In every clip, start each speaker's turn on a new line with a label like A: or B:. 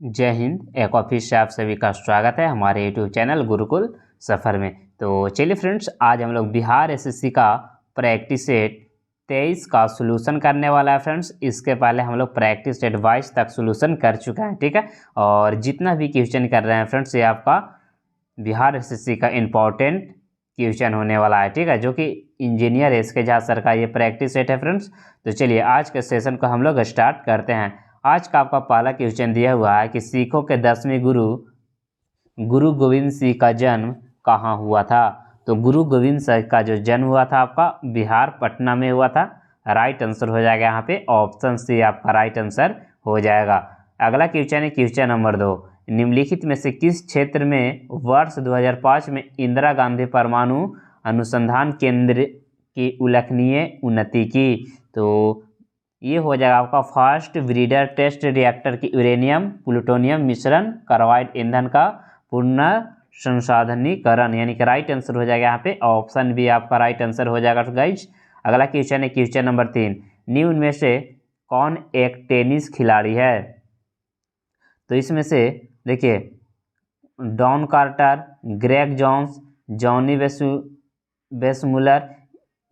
A: जय हिंद। एक बार फिर से आप सभी का स्वागत है हमारे यूट्यूब चैनल गुरुकुल सफ़र में। तो चलिए फ्रेंड्स, आज हम लोग बिहार एसएससी का प्रैक्टिस सेट 23 का सॉल्यूशन करने वाला है फ्रेंड्स। इसके पहले हम लोग प्रैक्टिस सेट 22 तक सॉल्यूशन कर चुका है, ठीक है। और जितना भी क्वेश्चन कर रहे हैं फ्रेंड्स, ये आपका बिहार एसएससी का इम्पोर्टेंट क्वेश्चन होने वाला है, ठीक है, जो कि इंजीनियर एसके झा सर का ये प्रैक्टिस सेट है फ्रेंड्स। तो चलिए आज के सेशन को हम लोग स्टार्ट करते हैं। आज का आपका पहला क्वेश्चन दिया हुआ है कि सिखों के 10वें गुरु गोविंद सिंह का जन्म कहाँ हुआ था। तो गुरु गोविंद सिंह का जो जन्म हुआ था आपका बिहार पटना में हुआ था। राइट आंसर हो जाएगा यहाँ पे ऑप्शन सी आपका राइट आंसर हो जाएगा। अगला क्वेश्चन है क्वेश्चन नंबर 2। निम्नलिखित में से किस क्षेत्र में वर्ष 2005 में इंदिरा गांधी परमाणु अनुसंधान केंद्र की उल्लेखनीय उन्नति की। तो ये हो जाएगा आपका फर्स्ट ब्रीडर टेस्ट रिएक्टर की यूरेनियम प्लूटोनियम मिश्रण कार्बाइड ईंधन का पुनः संसाधनीकरण, यानी कि राइट आंसर हो जाएगा यहाँ पे ऑप्शन बी आपका राइट आंसर हो जाएगा गाइज। अगला क्वेश्चन है क्वेश्चन नंबर 3। निम्न में से कौन एक टेनिस खिलाड़ी है। तो इसमें से देखिए Don Carter, Greg Jones, Johnny Weissmuller,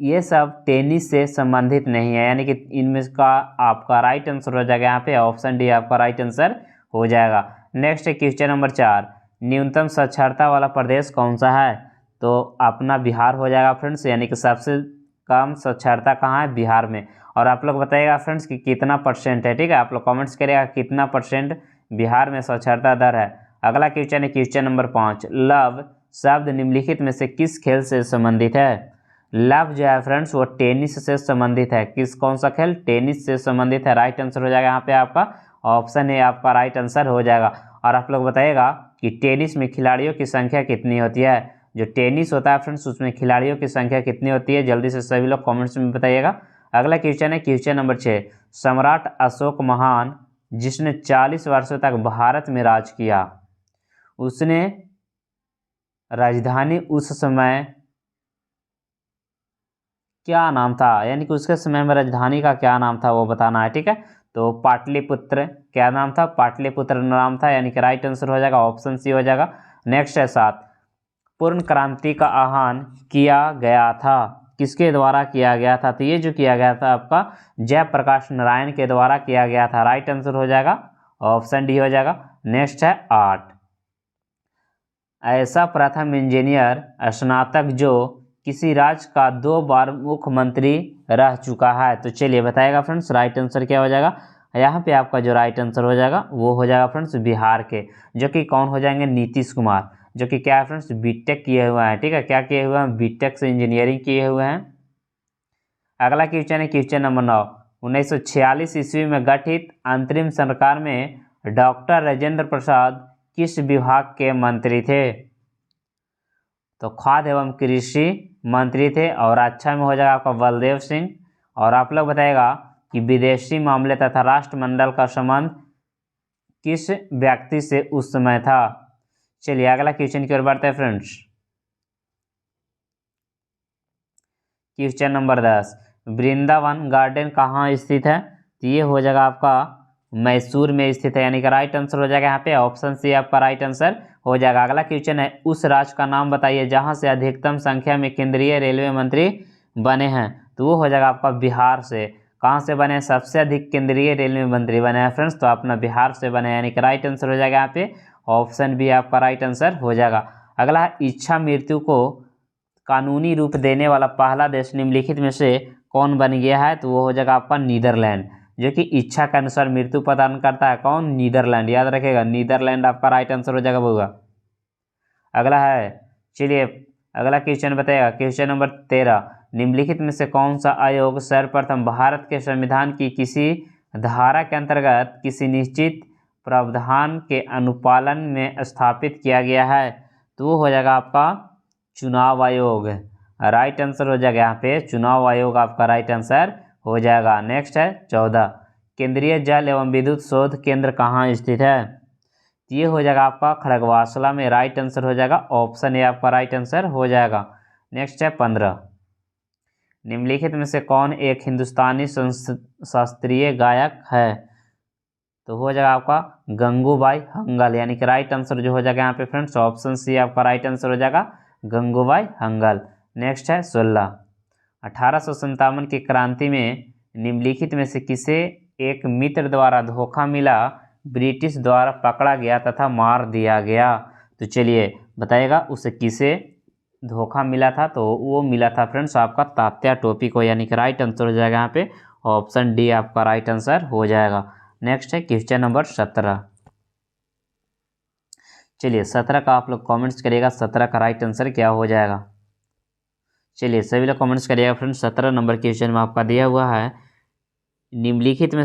A: ये सब टेनिस से संबंधित नहीं है, यानी कि इनमें का आपका राइट आंसर हो जाएगा यहाँ पे ऑप्शन डी आपका राइट आंसर हो जाएगा। नेक्स्ट है क्वेश्चन नंबर 4। न्यूनतम साक्षरता वाला प्रदेश कौन सा है। तो अपना बिहार हो जाएगा फ्रेंड्स, यानी कि सबसे कम साक्षरता कहाँ है, बिहार में। और आप लोग बताइएगा फ्रेंड्स कि कितना परसेंट है, ठीक है। आप लोग कमेंट्स करिएगा कितना परसेंट बिहार में साक्षरता दर है। अगला क्वेश्चन है क्वेश्चन नंबर 5। लव शब्द निम्नलिखित में से किस खेल से संबंधित है। लव जो है फ्रेंड्स वो टेनिस से संबंधित है। कौन सा खेल, टेनिस से संबंधित है। राइट आंसर हो जाएगा यहाँ पे आपका ऑप्शन ए आपका राइट आंसर हो जाएगा। और आप लोग बताइएगा कि टेनिस में खिलाड़ियों की संख्या कितनी होती है। जो टेनिस होता है फ्रेंड्स उसमें खिलाड़ियों की संख्या कितनी होती है, जल्दी से सभी लोग कॉमेंट्स में बताइएगा। अगला क्वेश्चन है क्वेश्चन नंबर 6। सम्राट अशोक महान जिसने 40 वर्षों तक भारत में राज किया, उसने राजधानी उस समय क्या नाम था, यानी कि उसके समय में राजधानी का क्या नाम था वो बताना है, ठीक है। तो पाटलिपुत्र क्या नाम था, पाटलिपुत्र नाम था, यानी कि राइट आंसर हो जाएगा ऑप्शन सी हो जाएगा। नेक्स्ट है 7। पूर्ण क्रांति का आह्वान किया गया था, किसके द्वारा किया गया था। तो ये जो किया गया था आपका जयप्रकाश नारायण के द्वारा किया गया था। राइट आंसर हो जाएगा ऑप्शन डी हो जाएगा। नेक्स्ट है 8। ऐसा प्रथम इंजीनियर स्नातक जो किसी राज्य का 2 बार मुख्यमंत्री रह चुका है। तो चलिए बताएगा फ्रेंड्स राइट आंसर क्या हो जाएगा। यहाँ पे आपका जो राइट आंसर हो जाएगा वो हो जाएगा फ्रेंड्स बिहार के, जो कि कौन हो जाएंगे, नीतीश कुमार, जो कि क्या है फ्रेंड्स बीटेक किए हुए हैं, ठीक है। क्या किए हुए हैं, बीटेक से इंजीनियरिंग किए हुए हैं। अगला क्वेश्चन है क्वेश्चन नंबर 9। 1946 ईस्वी में गठित अंतरिम सरकार में डॉक्टर राजेंद्र प्रसाद किस विभाग के मंत्री थे। तो खाद्य एवं कृषि मंत्री थे। और अच्छा में हो जाएगा आपका बलदेव सिंह। और आप लोग बताएगा कि विदेशी मामले तथा राष्ट्रमंडल का संबंध किस व्यक्ति से उस समय था। चलिए अगला क्वेश्चन की ओर बढ़ते हैं friends. Question number 10। Vrindavan garden कहाँ स्थित है। तो ये हो जाएगा आपका मैसूर में स्थित है, यानी कि राइट आंसर हो जाएगा यहाँ पे ऑप्शन सी आपका राइट आंसर हो जाएगा। अगला क्वेश्चन है उस राज्य का नाम बताइए जहां से अधिकतम संख्या में केंद्रीय रेलवे मंत्री बने हैं। तो वो हो जाएगा आपका बिहार से। कहाँ से बने, सबसे अधिक केंद्रीय रेलवे मंत्री बने हैं फ्रेंड्स, तो अपना बिहार से बने, यानी कि राइट आंसर हो जाएगा यहाँ पे ऑप्शन बी आपका राइट आंसर हो जाएगा। अगला है इच्छा मृत्यु को कानूनी रूप देने वाला पहला देश निम्नलिखित में से कौन बन गया है। तो वो हो जाएगा आपका नीदरलैंड, जो कि इच्छा के अनुसार मृत्यु प्रदान करता है। कौन, नीदरलैंड, याद रखेगा नीदरलैंड आपका राइट आंसर हो जाएगा बउआ। अगला है, चलिए अगला क्वेश्चन बताएगा क्वेश्चन नंबर 13। निम्नलिखित में से कौन सा आयोग सर्वप्रथम भारत के संविधान की किसी धारा के अंतर्गत किसी निश्चित प्रावधान के अनुपालन में स्थापित किया गया है। तो वो हो जाएगा आपका चुनाव आयोग। राइट आंसर हो जाएगा यहाँ पे चुनाव आयोग आपका राइट आंसर हो जाएगा। नेक्स्ट है 14। केंद्रीय जल एवं विद्युत शोध केंद्र कहाँ स्थित है। ये हो जाएगा आपका खड़गवासला में। राइट आंसर हो जाएगा ऑप्शन ए आपका राइट आंसर हो जाएगा। नेक्स्ट है 15। निम्नलिखित में से कौन एक हिंदुस्तानी शास्त्रीय गायक है। तो हो जाएगा आपका गंगूबाई हंगल, यानी कि राइट आंसर जो हो जाएगा यहाँ पे फ्रेंड्स ऑप्शन सी आपका राइट आंसर हो जाएगा गंगूबाई हंगल। नेक्स्ट है 16, 1857 की क्रांति में निम्नलिखित में से किसे एक मित्र द्वारा धोखा मिला, ब्रिटिश द्वारा पकड़ा गया तथा मार दिया गया। तो चलिए बताइएगा उसे किसे धोखा मिला था। तो वो मिला था फ्रेंड्स आपका तात्या टोपी को, यानी कि राइट आंसर हो जाएगा यहाँ पे ऑप्शन डी आपका राइट आंसर हो जाएगा। नेक्स्ट है क्वेश्चन नंबर 17। चलिए 17 का आप लोग कमेंट्स करिएगा, 17 का राइट आंसर क्या हो जाएगा। चलिए सभी लोग कमेंट्स करिएगा फ्रेंड्स। 17 नंबर क्वेश्चन में आपका दिया हुआ है, निम्नलिखित में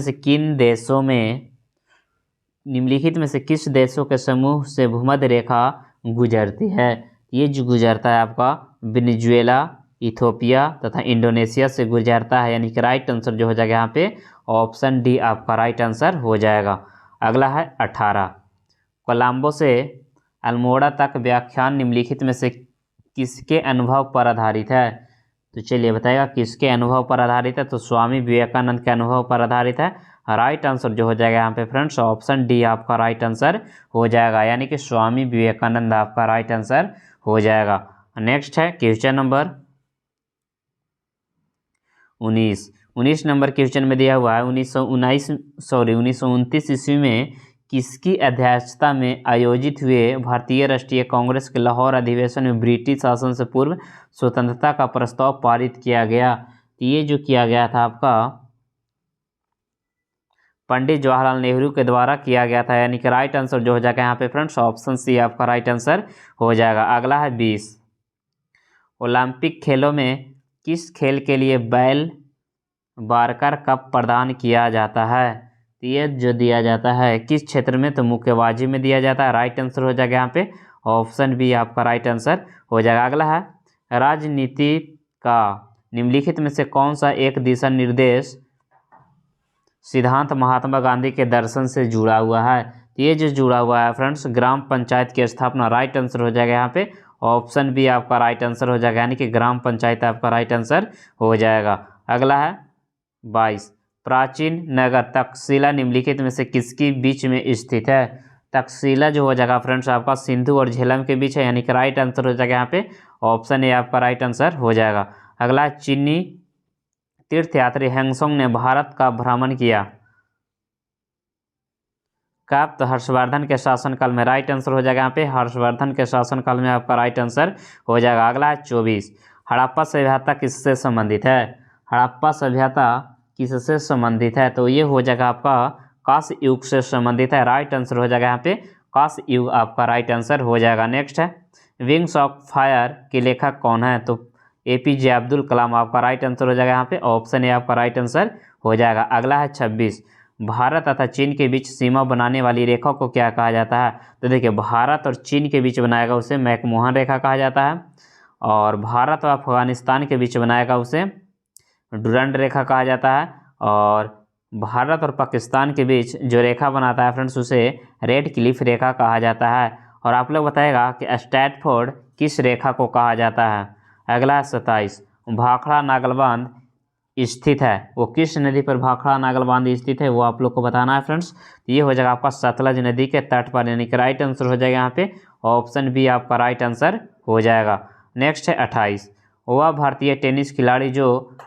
A: से किस देशों के समूह से भूमध्य रेखा गुजरती है। ये जो गुजरता है आपका वेनेजुएला, इथोपिया तथा इंडोनेशिया से गुजरता है, यानी कि राइट आंसर जो हो जाएगा यहाँ पे ऑप्शन डी आपका राइट आंसर हो जाएगा। अगला है 18, कोलंबो से अल्मोड़ा तक व्याख्यान निम्नलिखित में से किसके अनुभव पर आधारित है। तो चलिए बताइएगा किसके अनुभव पर आधारित है। तो स्वामी विवेकानंद के अनुभव पर आधारित है। राइट आंसर जो हो जाएगा यहाँ पे फ्रेंड्स ऑप्शन डी आपका राइट आंसर हो जाएगा, यानी कि स्वामी विवेकानंद आपका राइट आंसर हो जाएगा। नेक्स्ट है क्वेश्चन नंबर 19 नंबर क्वेश्चन में दिया हुआ है, 1929 ईस्वी में किसकी अध्यक्षता में आयोजित हुए भारतीय राष्ट्रीय कांग्रेस के लाहौर अधिवेशन में ब्रिटिश शासन से पूर्व स्वतंत्रता का प्रस्ताव पारित किया गया। ये जो किया गया था आपका पंडित जवाहरलाल नेहरू के द्वारा किया गया था, यानी कि राइट आंसर जो हो जाएगा यहाँ पे फ्रेंड्स ऑप्शन सी आपका राइट आंसर हो जाएगा। अगला है 20, ओलंपिक खेलों में किस खेल के लिए बैल बारकर कप प्रदान किया जाता है। तो ये जो दिया जाता है किस क्षेत्र में, तो मुक्केबाजी में दिया जाता है। राइट आंसर हो जाएगा यहाँ पे ऑप्शन बी आपका राइट आंसर हो जाएगा। अगला है राजनीति का निम्नलिखित में से कौन सा एक दिशा निर्देश सिद्धांत महात्मा गांधी के दर्शन से जुड़ा हुआ है। तो ये जो जुड़ा हुआ है फ्रेंड्स ग्राम पंचायत की स्थापना, राइट आंसर हो जाएगा यहाँ पे ऑप्शन बी आपका राइट आंसर हो जाएगा, यानी कि ग्राम पंचायत आपका राइट आंसर हो जाएगा। अगला है 22, प्राचीन नगर तक्षशिला निम्नलिखित में से किसकी बीच में स्थित है। तक्षशिला जो हो जाएगा फ्रेंड्स आपका सिंधु और झेलम के बीच है, यानी कि राइट आंसर हो जाएगा यहाँ पे ऑप्शन ए आपका राइट आंसर हो जाएगा। अगला है चीनी तीर्थयात्री हैंगसोंग ने भारत का भ्रमण किया कब। तो हर्षवर्धन के शासनकाल में, राइट आंसर हो जाएगा यहाँ पे हर्षवर्धन के शासनकाल में आपका राइट आंसर हो जाएगा। अगला है 24, हड़प्पा सभ्यता किससे संबंधित है। हड़प्पा सभ्यता किससे संबंधित है। तो ये हो जाएगा आपका कांस्य युग से संबंधित है। राइट आंसर हो जाएगा यहाँ पे कांस्य युग आपका राइट आंसर हो जाएगा। नेक्स्ट है विंग्स ऑफ फायर के लेखक कौन है। तो एपीजे अब्दुल कलाम आपका राइट आंसर हो जाएगा यहाँ पे ऑप्शन ए आपका राइट आंसर हो जाएगा। अगला है 26, भारत तथा चीन के बीच सीमा बनाने वाली रेखा को क्या कहा जाता है। तो देखिए भारत और चीन के बीच बनाएगा उसे मैकमोहन रेखा कहा जाता है, और भारत और अफगानिस्तान के बीच बनाएगा उसे डुरंड रेखा कहा जाता है, और भारत और पाकिस्तान के बीच जो रेखा बनाता है फ्रेंड्स उसे रेड क्लिफ रेखा कहा जाता है। और आप लोग बताएगा कि स्ट्रैटफोर्ड किस रेखा को कहा जाता है। अगला है 27, भाखड़ा नागल बांध स्थित है, वो किस नदी पर भाखड़ा नागल बांध स्थित है वो आप लोग को बताना है फ्रेंड्स। ये हो जाएगा आपका सतलज नदी के तट पर, यानी कि राइट आंसर हो जाएगा यहाँ पे ऑप्शन बी आपका राइट आंसर हो जाएगा। नेक्स्ट है 28, वह भारतीय टेनिस खिलाड़ी जो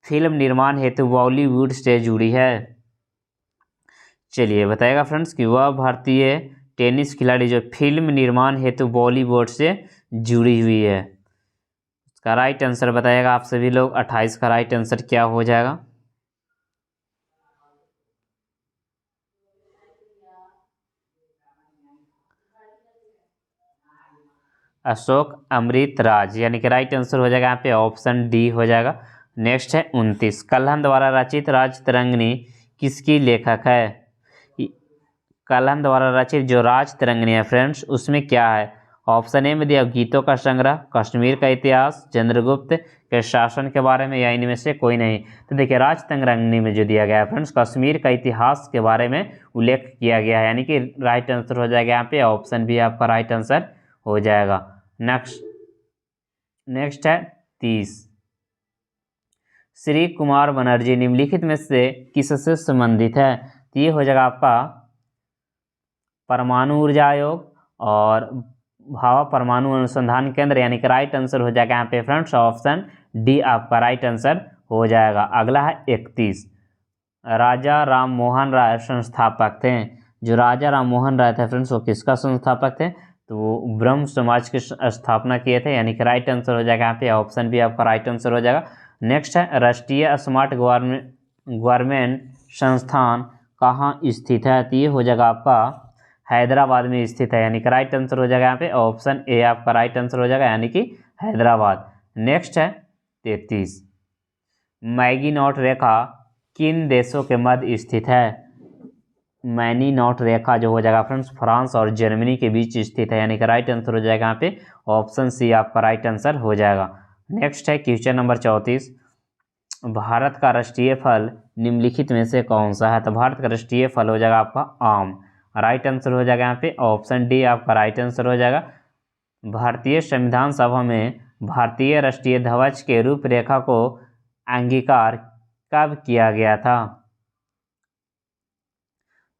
A: फिल्म निर्माण हेतु बॉलीवुड से जुड़ी है। चलिए बताएगा फ्रेंड्स कि वह भारतीय टेनिस खिलाड़ी जो फिल्म निर्माण हेतु बॉलीवुड से जुड़ी हुई है। इसका राइट आंसर बताइएगा आप सभी लोग, 28 का राइट आंसर क्या हो जाएगा। अशोक अमृत राज, यानी कि राइट आंसर हो जाएगा यहाँ पे ऑप्शन डी हो जाएगा। नेक्स्ट है 29, कल्हन द्वारा रचित राज तरंगिणी किसकी लेखक है। कल्हन द्वारा रचित जो राज तरंगिणी है फ्रेंड्स उसमें क्या है। ऑप्शन ए में दिया गीतों का संग्रह, कश्मीर का इतिहास, चंद्रगुप्त के शासन के बारे में, या इनमें से कोई नहीं। तो देखिए राज तरंगिणी में जो दिया गया है फ्रेंड्स कश्मीर का इतिहास के बारे में उल्लेख किया गया है, यानी कि राइट आंसर हो जाएगा यहाँ पे ऑप्शन बी आपका राइट आंसर हो जाएगा। नेक्स्ट है 30, श्री कुमार बनर्जी निम्नलिखित में से किससे संबंधित है। तो ये हो जाएगा आपका परमाणु ऊर्जा आयोग और भाभा परमाणु अनुसंधान केंद्र, यानी कि राइट आंसर हो जाएगा यहाँ पे फ्रेंड्स ऑप्शन डी आपका राइट आंसर हो जाएगा। अगला है 31, राजा राम मोहन राय संस्थापक थे। जो राजा राम मोहन राय थे फ्रेंड्स वो किसका संस्थापक थे, तो वो ब्रह्म समाज की स्थापना किए थे, यानी कि राइट आंसर हो जाएगा यहाँ पे ऑप्शन बी आपका राइट आंसर हो जाएगा। नेक्स्ट है राष्ट्रीय स्मार्ट गवर्नमेंट संस्थान कहाँ स्थित है, तो ये हो जाएगा आपका हैदराबाद में स्थित है, यानी कि राइट आंसर हो जाएगा यहाँ पे ऑप्शन ए आपका राइट आंसर हो जाएगा, यानी कि हैदराबाद। नेक्स्ट है 33, मैगीनॉट रेखा किन देशों के मध्य स्थित है। मैगीनॉट रेखा जो हो जाएगा फ्रेंड्स फ्रांस और जर्मनी के बीच स्थित है, यानी कि राइट आंसर हो जाएगा यहाँ पे ऑप्शन सी आपका राइट आंसर हो जाएगा। नेक्स्ट है क्वेश्चन नंबर 34, भारत का राष्ट्रीय फल निम्नलिखित में से कौन सा है, तो भारत का राष्ट्रीय फल हो जाएगा आपका आम, राइट आंसर हो जाएगा यहाँ पे ऑप्शन डी आपका राइट आंसर हो जाएगा। भारतीय संविधान सभा में भारतीय राष्ट्रीय ध्वज के रूपरेखा को अंगीकार कब किया गया था,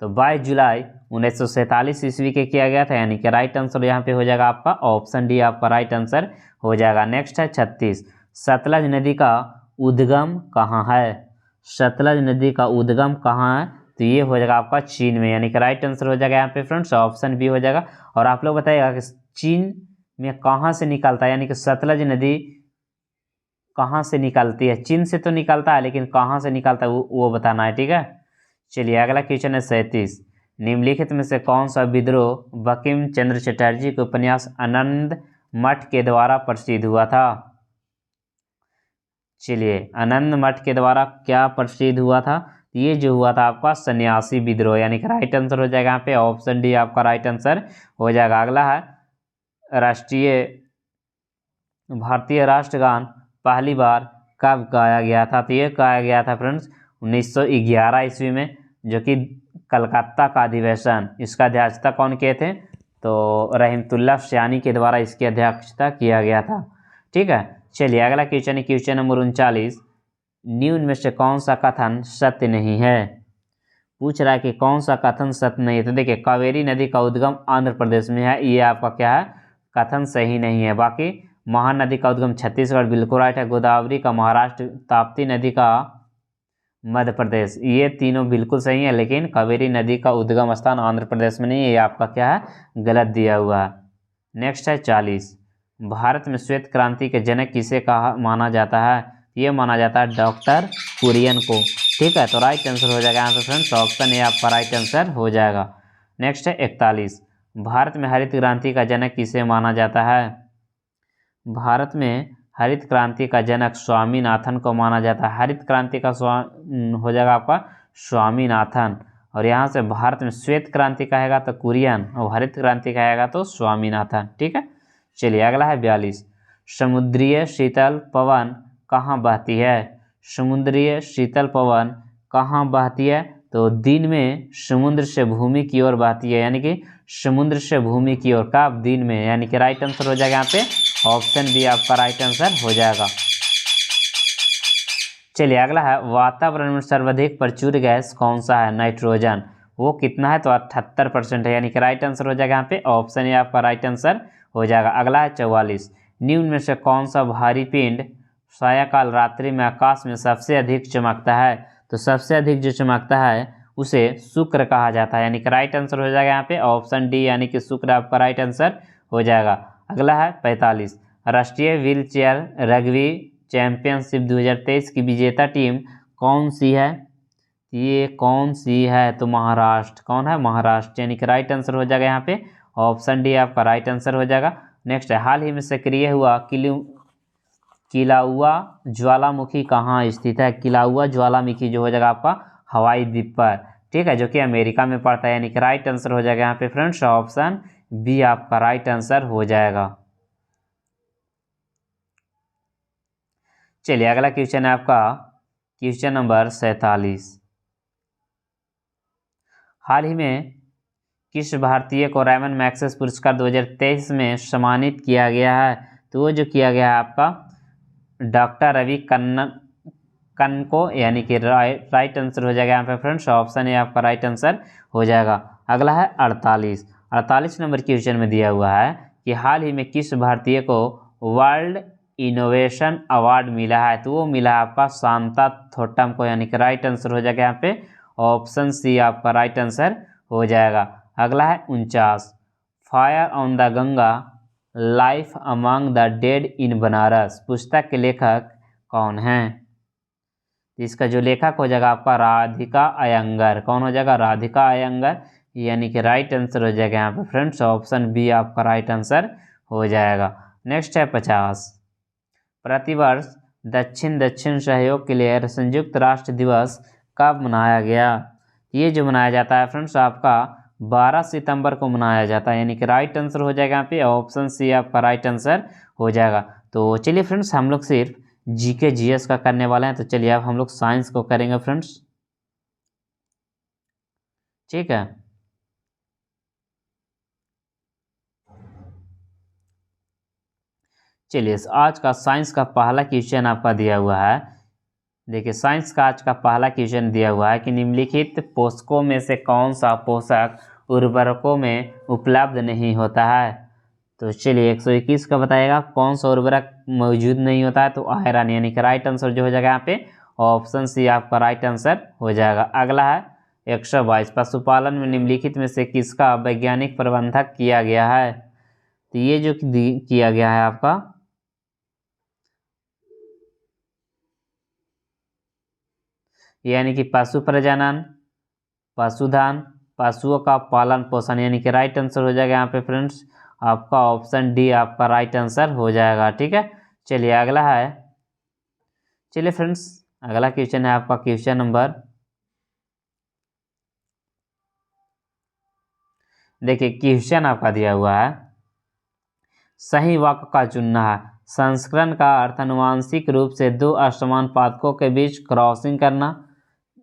A: तो 22 जुलाई 1947 ईस्वी के किया गया था, यानी कि राइट आंसर यहाँ पे हो जाएगा आपका ऑप्शन डी आपका राइट आंसर हो जाएगा। नेक्स्ट है 36, सतलज नदी का उद्गम कहाँ है। सतलज नदी का उद्गम कहाँ है, तो ये हो जाएगा आपका चीन में, यानी कि राइट आंसर हो जाएगा यहाँ पे फ्रेंड्स ऑप्शन बी हो जाएगा। और आप लोग बताइएगा कि चीन में कहाँ से निकलता है, यानी कि सतलज नदी कहाँ से निकलती है। चीन से तो निकलता है लेकिन कहाँ से निकलता है वो बताना है, ठीक है। चलिए अगला क्वेश्चन है 37, निम्नलिखित में से कौन सा विद्रोह बंकिम चंद्र चटर्जी के उपन्यास आनंद मठ के द्वारा प्रसिद्ध हुआ था। चलिए आनंद मठ के द्वारा क्या प्रसिद्ध हुआ था, ये जो हुआ था आपका सन्यासी विद्रोह, यानी कि राइट आंसर हो जाएगा यहाँ पे ऑप्शन डी आपका राइट आंसर हो जाएगा। अगला है भारतीय राष्ट्रगान पहली बार कब गाया गया था, तो ये गाया गया था फ्रेंड्स 1911 ईस्वी में, जो कि कलकत्ता का अधिवेशन, इसका अध्यक्षता कौन किए थे, तो रहमतुल्लाह सयानी के द्वारा इसकी अध्यक्षता किया गया था, ठीक है। चलिए अगला क्वेश्चन है क्वेश्चन नंबर 39, निम्न में से कौन सा कथन सत्य नहीं है। पूछ रहा है कि कौन सा कथन सत्य नहीं है, तो देखिए कावेरी नदी का उद्गम आंध्र प्रदेश में है, ये आपका क्या है कथन सही नहीं है। बाकी महानदी का उद्गम छत्तीसगढ़ बिल्कुल राइट है, गोदावरी का महाराष्ट्र, ताप्ती नदी का मध्य प्रदेश, ये तीनों बिल्कुल सही है, लेकिन कावेरी नदी का उद्गम स्थान आंध्र प्रदेश में नहीं है, ये आपका क्या है गलत दिया हुआ है। नेक्स्ट है 40, भारत में श्वेत क्रांति के जनक किसे कहा माना जाता है, ये माना जाता है डॉक्टर कुरियन को, ठीक है। तो राइट आंसर हो जाएगा यहाँ पे फ्रेंड्स ऑप्शन ए आपका राइट आंसर हो जाएगा। नेक्स्ट है 41, भारत में हरित क्रांति का जनक किसे माना जाता है। भारत में हरित क्रांति का जनक स्वामीनाथन को माना जाता है, हरित क्रांति का हो जाएगा आपका स्वामीनाथन, और यहाँ से भारत में श्वेत क्रांति कहेगा तो कुरियन और हरित क्रांति कहेगा तो स्वामीनाथन, ठीक है। चलिए अगला है 42, समुद्रीय शीतल पवन कहाँ बहती है। समुद्रीय शीतल पवन कहाँ बहती है, तो दिन में समुद्र से भूमि की ओर बहती है, यानी कि समुद्र से भूमि की ओर, कब दिन में, यानी कि राइट आंसर हो जाएगा यहाँ पे ऑप्शन बी आपका राइट आंसर हो जाएगा। चलिए अगला है वातावरण में सर्वाधिक प्रचुर गैस कौन सा है, नाइट्रोजन, वो कितना है, तो 78% है, यानी कि राइट आंसर हो जाएगा यहाँ पे ऑप्शन ए आपका राइट आंसर हो जाएगा। अगला है 44, निम्न में से कौन सा भारी पिंड सायंकाल रात्रि में आकाश में सबसे अधिक चमकता है, तो सबसे अधिक जो चमकता है उसे शुक्र कहा जाता है, यानी कि राइट आंसर हो जाएगा यहाँ पे ऑप्शन डी, यानी कि शुक्र आपका राइट आंसर हो जाएगा। अगला है 45, राष्ट्रीय व्हील चेयर रग्बी चैंपियनशिप 2023 की विजेता टीम कौन सी है, ये कौन सी है, तो महाराष्ट्र, कौन है महाराष्ट्र, यानी कि राइट आंसर हो जाएगा यहाँ पे ऑप्शन डी आपका राइट आंसर हो जाएगा। नेक्स्ट है हाल ही में सक्रिय हुआ किलाउआ ज्वालामुखी कहाँ स्थित है। किलाउआ ज्वालामुखी जो हो जाएगा आपका हवाई द्वीप पर, ठीक है, जो कि अमेरिका में पड़ता है, यानी कि राइट आंसर हो जाएगा यहाँ पे फ्रेंड्स ऑप्शन बी आपका राइट आंसर हो जाएगा। चलिए अगला क्वेश्चन है आपका क्वेश्चन नंबर 47, हाल ही में किस भारतीय को रैमन मैग्सेसे पुरस्कार 2023 में सम्मानित किया गया है, तो वो जो किया गया है आपका डॉक्टर रवि कन को, यानी कि राइट आंसर हो जाएगा यहाँ पे फ्रेंड्स, ऑप्शन ए आपका राइट आंसर हो जाएगा। अगला है 48 नंबर क्वेश्चन में दिया हुआ है कि हाल ही में किस भारतीय को वर्ल्ड इनोवेशन अवार्ड मिला है, तो वो मिला है आपका शांता थोट्टम को, यानी कि राइट आंसर हो जाएगा यहाँ पे ऑप्शन सी आपका राइट आंसर हो जाएगा। अगला है 49, fire on the Ganga life among the dead in Banaras पुस्तक के लेखक कौन हैं? इसका जो लेखक हो जाएगा आपका राधिका अयंगर। कौन हो जाएगा? राधिका अयंगर, यानी कि राइट आंसर हो जाएगा यहाँ पे फ्रेंड्स, ऑप्शन बी आपका राइट आंसर हो जाएगा। नेक्स्ट है 50, प्रतिवर्ष दक्षिण दक्षिण सहयोग के लिए संयुक्त राष्ट्र दिवस कब मनाया गया? ये जो मनाया जाता है फ्रेंड्स आपका 12 सितंबर को मनाया जाता है, यानी कि राइट आंसर हो जाएगा यहाँ पे ऑप्शन सी आपका राइट आंसर हो जाएगा। तो चलिए फ्रेंड्स, हम लोग सिर्फ जीके जीएस का करने वाले हैं, तो चलिए अब हम लोग साइंस को करेंगे फ्रेंड्स, ठीक है। चलिए आज का साइंस का पहला क्वेश्चन आपका दिया हुआ है। देखिए साइंस का आज का पहला क्वेश्चन दिया हुआ है कि निम्नलिखित पोषकों में से कौन सा पोषक उर्वरकों में उपलब्ध नहीं होता है? तो चलिए 121 का बताएगा कौन सा उर्वरक मौजूद नहीं होता है, तो आयरन, यानी कि राइट आंसर जो हो जाएगा यहाँ पे ऑप्शन सी आपका राइट आंसर हो जाएगा। अगला है 122, पशुपालन में निम्नलिखित में से किसका वैज्ञानिक प्रबंधक किया गया है? तो ये जो किया गया है आपका, यानी कि पशु प्रजनन, पशुधन, पशुओं का पालन पोषण, यानी कि राइट आंसर हो जाएगा यहाँ पे फ्रेंड्स आपका ऑप्शन डी आपका राइट आंसर हो जाएगा, ठीक है। चलिए अगला है, चलिए फ्रेंड्स अगला क्वेश्चन है आपका क्वेश्चन नंबर, देखिए क्वेश्चन आपका दिया हुआ है, सही वाक्य का चुनना है। संस्करण का अर्थ आनुवांशिक रूप से दो असमान पादपों के बीच क्रॉसिंग करना।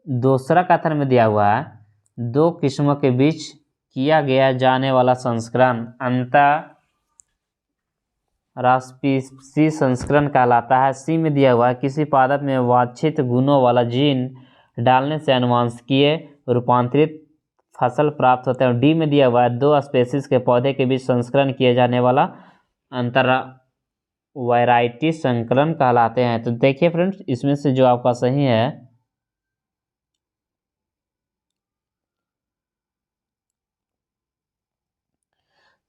A: दूसरा कथन में दिया हुआ है, दो किस्मों के बीच किया गया जाने वाला संस्करण अंतरराष्ट्रीय संस्करण कहलाता है। सी में दिया हुआ है, किसी पादप में वांछित गुणों वाला जीन डालने से अनुवांशिकीय रूपांतरित फसल प्राप्त होते हैं। डी में दिया हुआ है, दो स्पेसीज के पौधे के बीच संस्करण किए जाने वाला अंतर वैरायटी संकलन कहलाते हैं। तो देखिए फ्रेंड्स, इसमें से जो आपका सही है,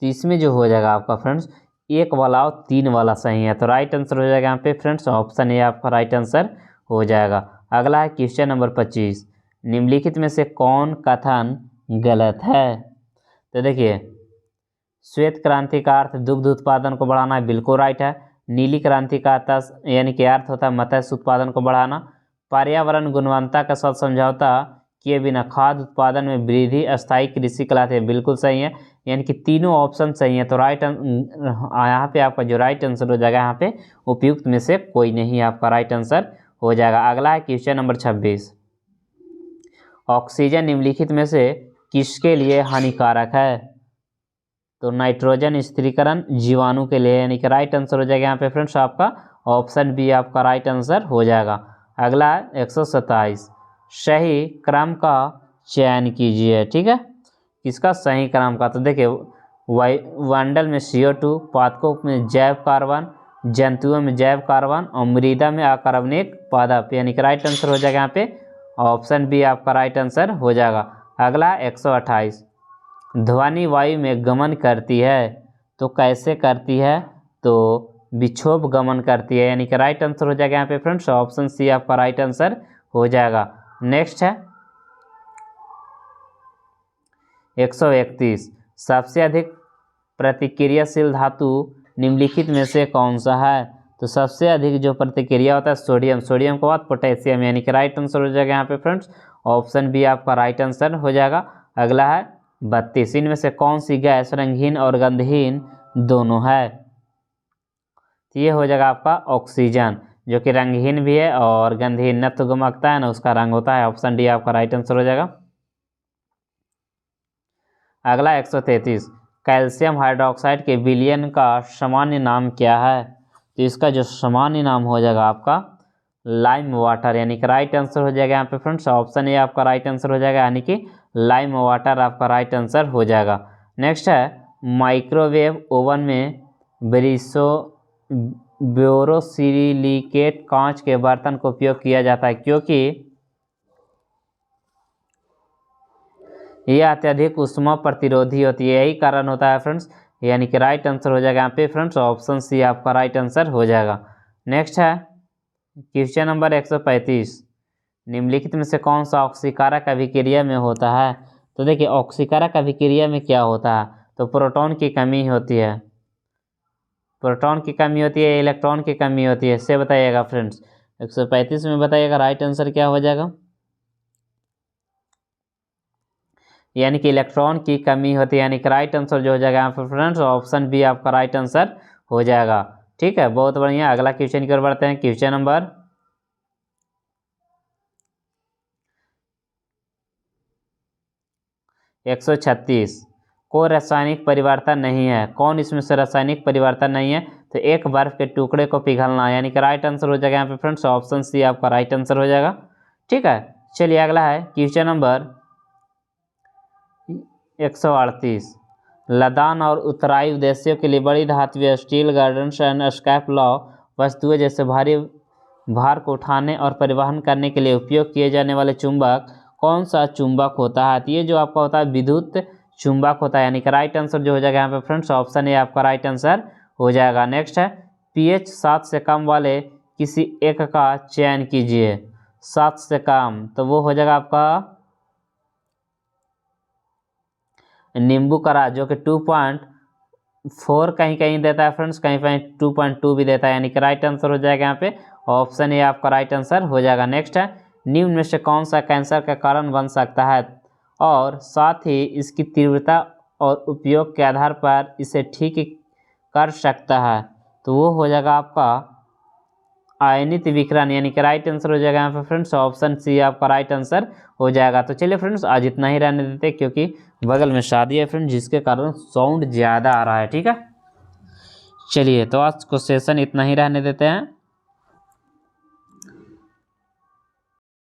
A: तो इसमें जो हो जाएगा आपका फ्रेंड्स एक वाला और तीन वाला सही है, तो राइट आंसर हो जाएगा यहाँ पे फ्रेंड्स ऑप्शन ए आपका राइट आंसर हो जाएगा। अगला है क्वेश्चन नंबर 25, निम्नलिखित में से कौन कथन गलत है? तो देखिए श्वेत क्रांति का अर्थ दुग्ध उत्पादन को बढ़ाना है, बिल्कुल राइट है। नीली क्रांति का अर्थ यानी कि अर्थ होता है मत्स्य उत्पादन को बढ़ाना। पर्यावरण गुणवत्ता के साथ समझौता किए बिना खाद्य उत्पादन में वृद्धि अस्थायी कृषि कहलाते हैं, बिल्कुल सही है, यानी कि तीनों ऑप्शन सही है। तो राइट यहाँ पे आपका जो राइट आंसर हो जाएगा यहाँ पे उपयुक्त में से कोई नहीं आपका राइट आंसर हो जाएगा। अगला है क्वेश्चन नंबर 26, ऑक्सीजन निम्नलिखित में से किसके लिए हानिकारक है? तो नाइट्रोजन स्थिरीकरण जीवाणु के लिए, यानी कि राइट आंसर हो जाएगा यहाँ पे फ्रेंड्स आपका ऑप्शन बी आपका राइट आंसर हो जाएगा। अगला है 127, सही क्रम का चयन कीजिए, ठीक है, किसका सही क्रम का? तो देखिए वायुमंडल में CO2, पादपों में जैव कार्बन, जंतुओं में जैव कार्बन और मृदा में अकार्बनिक पादप, यानी कि राइट आंसर हो जाएगा यहाँ पे ऑप्शन बी आपका राइट आंसर हो जाएगा। अगला 128, ध्वनि वायु में गमन करती है, तो कैसे करती है? तो विक्षोभ गमन करती है, यानी कि राइट आंसर हो जाएगा यहाँ पे फ्रेंड्स ऑप्शन सी आपका राइट आंसर हो जाएगा। नेक्स्ट है 131, सबसे अधिक प्रतिक्रियाशील धातु निम्नलिखित में से कौन सा है? तो सबसे अधिक जो प्रतिक्रिया होता है सोडियम, सोडियम के बाद पोटेशियम, यानी कि राइट आंसर हो जाएगा यहाँ पे फ्रेंड्स ऑप्शन बी आपका राइट आंसर हो जाएगा। अगला है 32, इनमें से कौन सी गैस रंगहीन और गंधहीन दोनों है? तो ये हो जाएगा आपका ऑक्सीजन, जो कि रंगहीन भी है और गंधहीन, न तो गमकता है ना उसका रंग होता है, ऑप्शन डी आपका राइट आंसर हो जाएगा। अगला 133, कैल्शियम हाइड्रोक्साइड के विलयन का सामान्य नाम क्या है? तो इसका जो सामान्य नाम हो जाएगा आपका लाइम वाटर, यानी कि राइट आंसर हो जाएगा यहाँ पे फ्रेंड्स ऑप्शन ए आपका राइट आंसर हो जाएगा, यानी कि लाइम वाटर आपका राइट आंसर हो जाएगा। नेक्स्ट है माइक्रोवेव ओवन में बोरोसिलिकेट कांच के बर्तन का उपयोग किया जाता है क्योंकि यह अत्यधिक ऊष्मा प्रतिरोधी होती है, यही कारण होता है फ्रेंड्स, यानी कि राइट आंसर हो जाएगा यहाँ पे फ्रेंड्स ऑप्शन सी आपका राइट आंसर हो जाएगा। नेक्स्ट है क्वेश्चन नंबर 135, निम्नलिखित में से कौन सा ऑक्सीकारक अभिक्रिया में होता है? तो देखिए ऑक्सीकारक अभिक्रिया में क्या होता है, तो प्रोटॉन की कमी होती है, प्रोटॉन की कमी होती है, इलेक्ट्रॉन की कमी होती है, इससे बताइएगा फ्रेंड्स। 135 में बताइएगा राइट आंसर क्या हो जाएगा, यानी कि इलेक्ट्रॉन की कमी होती है, यानी कि राइट आंसर जो हो जाएगा यहाँ पर फ्रेंड्स ऑप्शन बी आपका राइट आंसर हो जाएगा। ठीक है, बहुत बढ़िया। अगला क्वेश्चन की ओर बढ़ते हैं। क्वेश्चन नंबर 136, कोई रासायनिक परिवर्तन नहीं है, कौन इसमें से रासायनिक परिवर्तन नहीं है? तो एक बर्फ के टुकड़े को पिघलना, यानी कि राइट आंसर हो जाएगा यहाँ पे फ्रेंड्स ऑप्शन सी आपका राइट आंसर हो जाएगा। ठीक है, चलिए अगला है क्वेश्चन नंबर 138, लदान और उत्तराई उद्देश्यों के लिए बड़ी धातु steel gardens and scrap law वस्तुएं जैसे भारी भार को उठाने और परिवहन करने के लिए उपयोग किए जाने वाले चुंबक कौन सा चुंबक होता है? तो ये जो आपका होता है विद्युत चुंबक होता है, यानी कि राइट आंसर जो हो जाएगा यहाँ पे फ्रेंड्स ऑप्शन ए आपका राइट आंसर हो जाएगा। नेक्स्ट है pH 7 से कम वाले किसी एक का चयन कीजिए, 7 से कम, तो वो हो जाएगा आपका नींबू करा जो कि 2.4 कहीं कहीं देता है फ्रेंड्स, कहीं कहीं 2.2 भी देता है, यानी कि राइट आंसर हो जाएगा यहाँ पे ऑप्शन ए आपका राइट आंसर हो जाएगा। नेक्स्ट है निम्न में से कौन सा कैंसर का कारण बन सकता है और साथ ही इसकी तीव्रता और उपयोग के आधार पर इसे ठीक कर सकता है? तो वो हो जाएगा आपका आयनित विकिरण, यानी कि राइट आंसर हो जाएगा यहाँ पे फ्रेंड्स ऑप्शन सी आपका राइट आंसर हो जाएगा। तो चलिए फ्रेंड्स आज इतना ही रहने देते क्योंकि बगल में शादी है फ्रेंड्स, जिसके कारण साउंड ज़्यादा आ रहा है। ठीक है, चलिए तो आज को सेशन इतना ही रहने देते हैं।